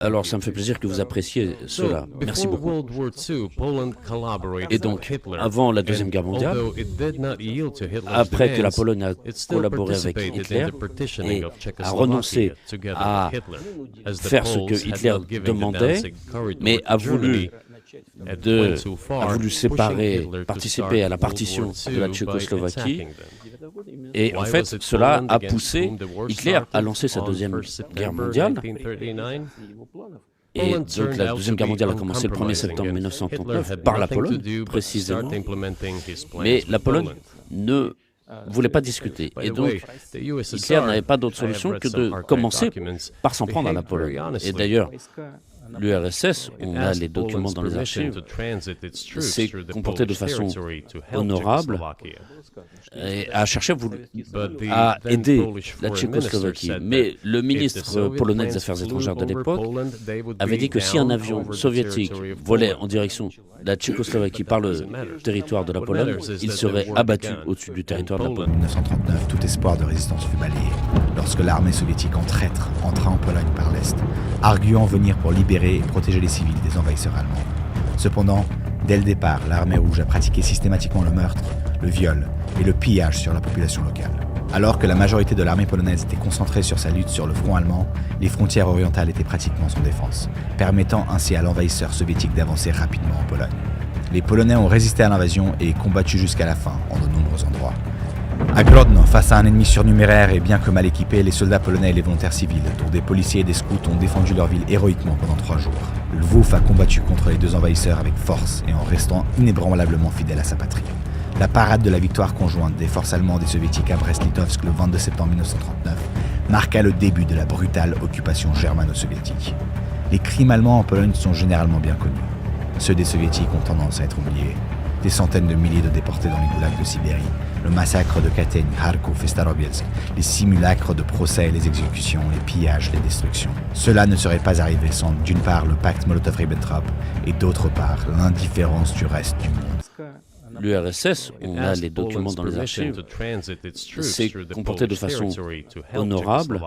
Alors, ça me fait plaisir que vous appréciez cela. Merci beaucoup. Et donc, avant la Deuxième Guerre mondiale, après que la Pologne a collaboré avec Hitler et a renoncé à faire ce que Hitler demandait, mais a voulu participer à la partition de la Tchécoslovaquie. Et en fait, cela a poussé Hitler à lancer sa Deuxième Guerre mondiale. Et donc la Deuxième Guerre mondiale a commencé le 1er septembre 1939 par la Pologne, précisément. Mais la Pologne ne voulait pas discuter. Et donc, Hitler n'avait pas d'autre solution que de commencer par s'en prendre à la Pologne. Et d'ailleurs, l'URSS, on a les documents dans les archives, s'est comporté de façon honorable et a cherché à aider la Tchécoslovaquie. Mais le ministre polonais des Affaires étrangères de l'époque avait dit que si un avion soviétique volait en direction de la Tchécoslovaquie par le territoire de la Pologne, il serait abattu au-dessus du territoire de la Pologne. En 1939, tout espoir de résistance fut balayé lorsque l'armée soviétique en traître entra en Pologne par l'Est, arguant venir pour libérer et protéger les civils des envahisseurs allemands. Cependant, dès le départ, l'armée rouge a pratiqué systématiquement le meurtre, le viol et le pillage sur la population locale. Alors que la majorité de l'armée polonaise était concentrée sur sa lutte sur le front allemand, les frontières orientales étaient pratiquement sans défense, permettant ainsi à l'envahisseur soviétique d'avancer rapidement en Pologne. Les Polonais ont résisté à l'invasion et combattu jusqu'à la fin en de nombreux endroits. À Grodno, face à un ennemi surnuméraire et bien que mal équipé, les soldats polonais et les volontaires civils, dont des policiers et des scouts, ont défendu leur ville héroïquement pendant 3 jours. Lvov a combattu contre les deux envahisseurs avec force et en restant inébranlablement fidèle à sa patrie. La parade de la victoire conjointe des forces allemandes et soviétiques à Brest-Litovsk le 22 septembre 1939 marqua le début de la brutale occupation germano-soviétique. Les crimes allemands en Pologne sont généralement bien connus. Ceux des soviétiques ont tendance à être oubliés. Des centaines de milliers de déportés dans les goulags de Sibérie, le massacre de Katyn, Kharkov et Starobielsk, les simulacres de procès et les exécutions, les pillages, les destructions. Cela ne serait pas arrivé sans, d'une part, le pacte Molotov-Ribbentrop et d'autre part, l'indifférence du reste du monde. L'URSS, on a les documents dans les archives, s'est comporté de façon honorable